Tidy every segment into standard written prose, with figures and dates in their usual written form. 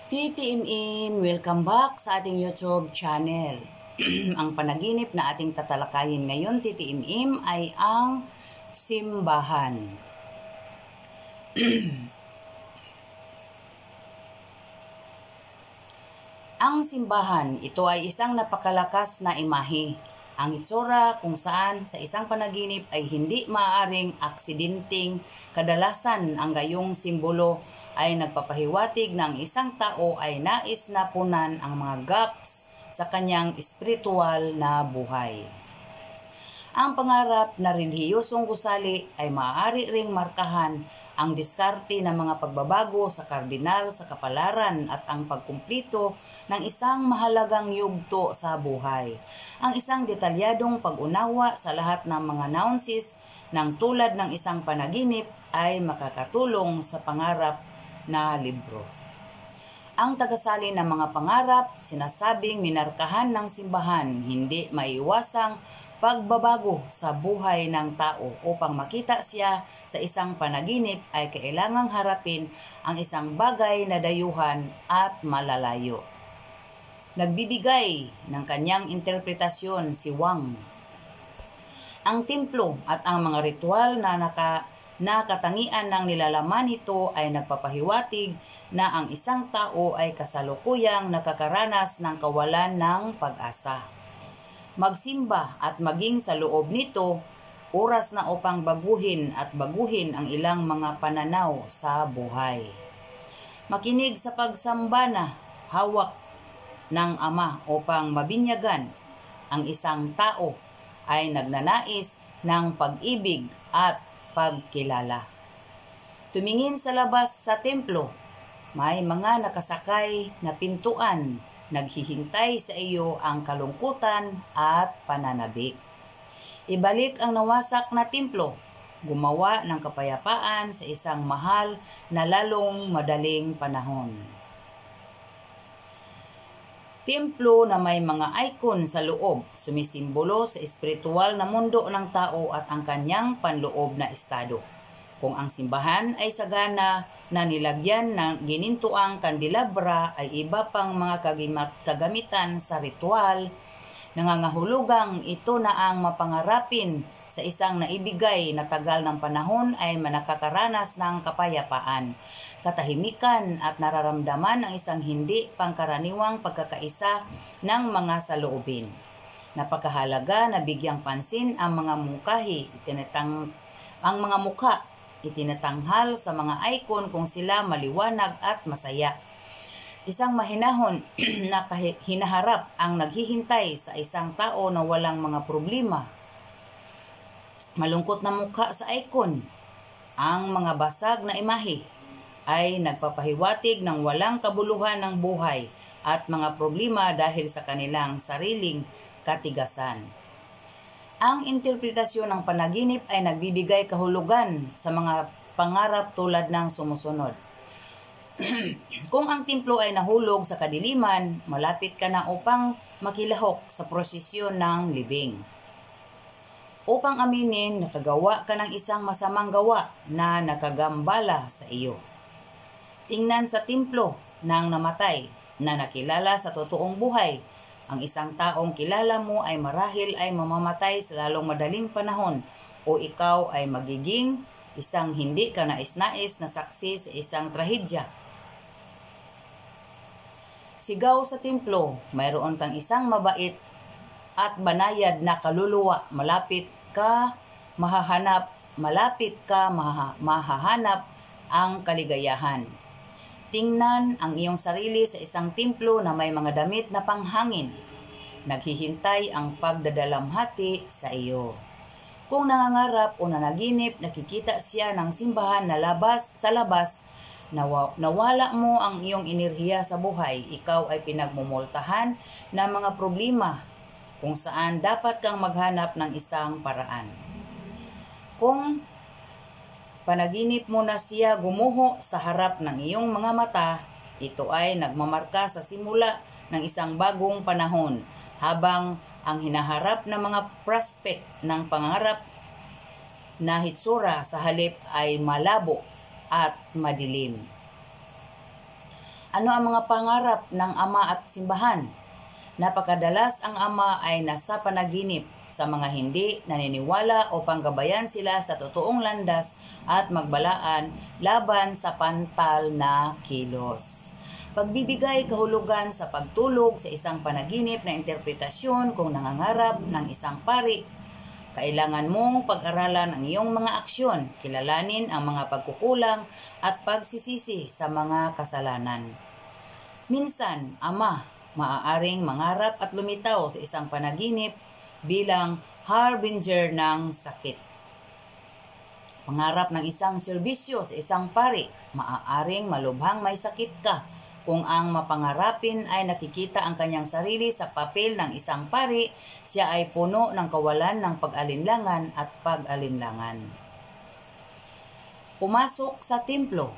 TTMM, welcome back sa ating YouTube channel. Ang panaginip na ating tatalakayin ngayon, TTMM, ay ang simbahan. Ang simbahan, ito ay isang napakalakas na imahe. Ang itsura kung saan sa isang panaginip ay hindi maaaring aksidenteng kadalasan ang gayong simbolo ay nagpapahiwatig na ang isang tao ay nais na punan ang mga gaps sa kanyang espiritual na buhay. Ang pangarap na relihiyosong gusali ay maaari ring markahan ang diskarte ng mga pagbabago sa kardinal sa kapalaran at ang pagkumplito ng isang mahalagang yugto sa buhay. Ang isang detalyadong pag-unawa sa lahat ng mga nuances ng tulad ng isang panaginip ay makakatulong sa pangarap na libro. Ang tagasali ng mga pangarap, sinasabing minarkahan ng simbahan, hindi maiiwasang pagbabago sa buhay ng tao. Upang makita siya sa isang panaginip ay kailangang harapin ang isang bagay na dayuhan at malalayo. Nagbibigay ng kanyang interpretasyon si Wang. Ang templo at ang mga ritual na katangian ng nilalaman nito ay nagpapahiwatig na ang isang tao ay kasalukuyang nakakaranas ng kawalan ng pag-asa. Magsimba at maging sa loob nito, oras na upang baguhin ang ilang mga pananaw sa buhay. Makinig sa pagsamba na hawak ng Ama upang mabinyagan ang isang tao ay nagnanais ng pag-ibig at pagkilala. Tumingin sa labas sa templo, may mga nakasakay na pintuan, naghihintay sa iyo ang kalungkutan at pananabik. Ibalik ang nawasak na templo, gumawa ng kapayapaan sa isang mahal na lalong madaling panahon. Templo na may mga icon sa loob, sumisimbolo sa espiritual na mundo ng tao at ang kanyang panloob na estado. Kung ang simbahan ay sagana na nilagyan ng ginintuang kandelabra ay iba pang mga kagamitan sa ritual, nangangahulugang ito na ang mapangarapin sa isang naibigay na tagal ng panahon ay manakakaranas ng kapayapaan, katahimikan at nararamdaman ang isang hindi pangkaraniwang pagkakaisa ng mga saloobin. Napakahalaga na bigyang pansin ang mga mukha itinatanghal sa mga icon kung sila maliwanag at masaya. Isang mahinahon na hinaharap ang naghihintay sa isang tao na walang mga problema. Malungkot na mukha sa icon. Ang mga basag na imahe ay nagpapahiwatig ng walang kabuluhan ng buhay at mga problema dahil sa kanilang sariling katigasan. Ang interpretasyon ng panaginip ay nagbibigay kahulugan sa mga pangarap tulad ng sumusunod. Kung ang templo ay nahulog sa kadiliman, malapit ka na upang makilahok sa prosesyon ng libing. Upang aminin, nakagawa ka ng isang masamang gawa na nakagambala sa iyo. Tingnan sa templo ng namatay na nakilala sa totoong buhay. Ang isang taong kilala mo ay marahil ay mamamatay sa lalong madaling panahon o ikaw ay magiging isang hindi ka nais-nais na saksi sa isang trahedya. Sigaw sa templo, mayroon kang isang mabait at banayad na kaluluwa, malapit ka mahahanap ang kaligayahan. Tingnan ang iyong sarili sa isang templo na may mga damit na panghangin. Naghihintay ang pagdadalamhati sa iyo. Kung nangangarap o nanaginip, nakikita siya ng simbahan na sa labas, nawala mo ang iyong enerhiya sa buhay. Ikaw ay pinagmumultahan ng mga problema kung saan dapat kang maghanap ng isang paraan. Kung panaginip mo na siya gumuho sa harap ng iyong mga mata, ito ay nagmamarka sa simula ng isang bagong panahon, habang ang hinaharap na mga prospect ng pangarap na hitsura sa halip ay malabo at madilim. Ano ang mga pangarap ng ama at simbahan? Napakadalas ang ama ay nasa panaginip sa mga hindi naniniwala upang gabayan sila sa totoong landas at magbalaan laban sa pantal na kilos. Pagbibigay kahulugan sa pagtulog sa isang panaginip na interpretasyon kung nangangarap ng isang pari. Kailangan mong pag-aralan ang iyong mga aksyon, kilalanin ang mga pagkukulang at pagsisisi sa mga kasalanan. Minsan, ama, maaaring mangarap at lumitaw sa isang panaginip bilang harbinger ng sakit. Pangarap ng isang serbisyo sa isang pari, maaaring malubhang may sakit ka kung ang mapangarapin ay nakikita ang kanyang sarili sa papel ng isang pari, siya ay puno ng kawalan ng pag-alinlangan at pag-alinlangan. Pumasok sa templo.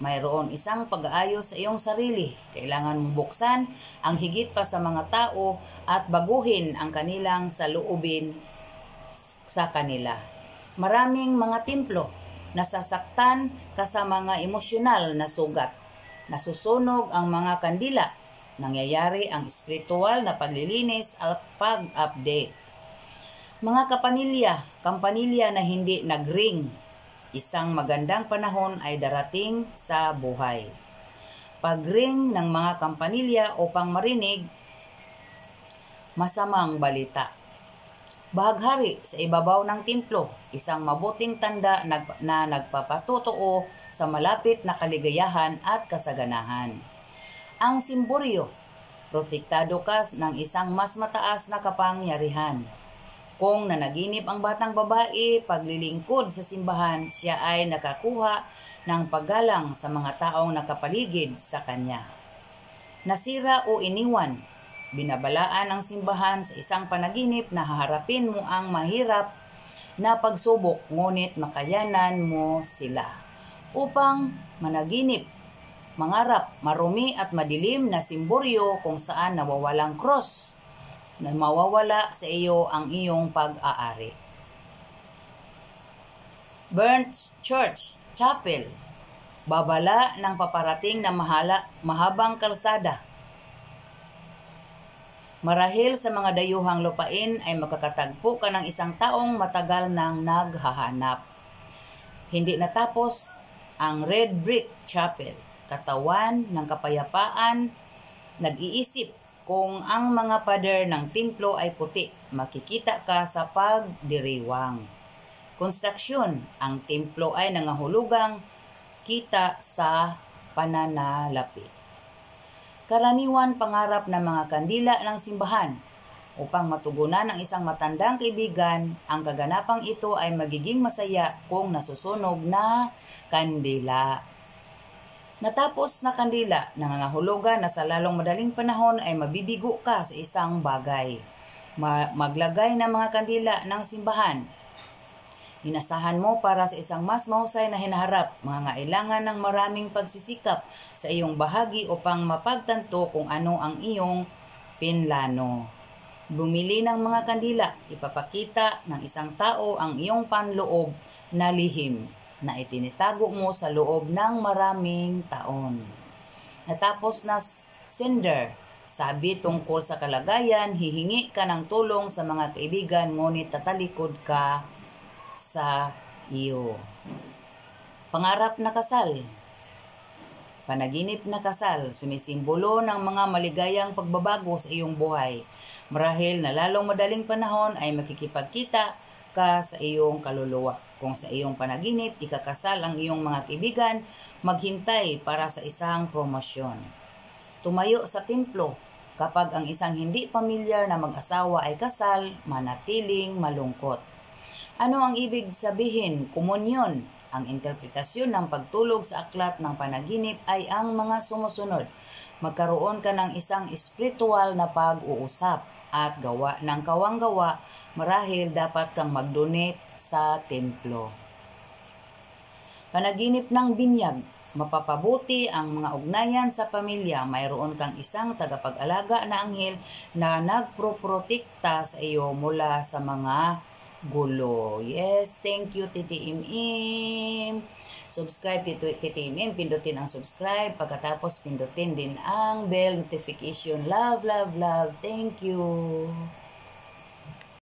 Mayroon isang pag-aayos sa iyong sarili. Kailangan mong buksan ang higit pa sa mga tao at baguhin ang kanilang saloobin sa kanila. Maraming mga templo nasasaktan ka sa mga emosyonal na sugat. Nasusunog ang mga kandila. Nangyayari ang espiritual na paglilinis at pag-update. Mga kampanilya na hindi nagring. Isang magandang panahon ay darating sa buhay. Pagring ng mga kampanilya upang marinig masamang balita. Bahaghari sa ibabaw ng templo, isang mabuting tanda na nagpapatotoo sa malapit na kaligayahan at kasaganahan. Ang simboryo, protektado ka ng isang mas mataas na kapangyarihan. Kung nanaginip ang batang babae, paglilingkod sa simbahan, siya ay nakakuha ng paggalang sa mga taong nakapaligid sa kanya. Nasira o iniwan, binabalaan ang simbahan sa isang panaginip na haharapin mo ang mahirap na pagsubok, ngunit makayanan mo sila. Upang managinip, mangarap, marumi at madilim na simboryo kung saan nawawalang cross, na mawawala sa iyo ang iyong pag-aari. Burnt Church, Chapel, babala ng paparating na mahabang kalsada. Marahil sa mga dayuhang lupain ay makakatagpo ka ng isang taong matagal nang naghahanap. Hindi natapos ang Red Brick Chapel, katawan ng kapayapaan, nag-iisip kung ang mga pader ng templo ay puti, makikita ka sa pagdiriwang. Konstruksyon, ang templo ay nangahulugang kita sa pananalapi. Karaniwan pangarap ng mga kandila ng simbahan. Upang matugunan ng isang matandang kaibigan, ang kaganapang ito ay magiging masaya kung nasusunog na kandila. Natapos na kandila, nangangahulugan na sa lalong madaling panahon ay mabibigo ka sa isang bagay. Maglagay ng mga kandila ng simbahan. Inasahan mo para sa isang mas mahusay na hinaharap, mga kailangan ng maraming pagsisikap sa iyong bahagi upang mapagtanto kung ano ang iyong pinlano. Bumili ng mga kandila, ipapakita ng isang tao ang iyong panloob na lihim na itinitago mo sa loob ng maraming taon. Natapos na cinder, sabi tungkol sa kalagayan, hihingi ka ng tulong sa mga kaibigan ngunit tatalikod ka sa iyo. Pangarap na kasal. Panaginip na kasal, sumisimbolo ng mga maligayang pagbabago sa iyong buhay. Marahil na lalong madaling panahon ay makikipagkita ka sa iyong kaluluwa. Kung sa iyong panaginip, ikakasal ang iyong mga kaibigan, maghintay para sa isang promosyon. Tumayo sa templo. Kapag ang isang hindi pamilyar na mag-asawa ay kasal, manatiling malungkot. Ano ang ibig sabihin? Komunyon. Ang interpretasyon ng pagtulog sa aklat ng panaginip ay ang mga sumusunod. Magkaroon ka ng isang espiritual na pag-uusap at gawa ng kawanggawa, marahil dapat kang mag-donate sa templo. Panaginip ng binyag. Mapapabuti ang mga ugnayan sa pamilya. Mayroon kang isang tagapag-alaga na anghel na nagproprotekta sa iyo mula sa mga gulo. Yes, thank you, Titi Im. subscribe titimin, pindutin ang subscribe, pagkatapos pindutin din ang bell notification. Love, love, love. Thank you.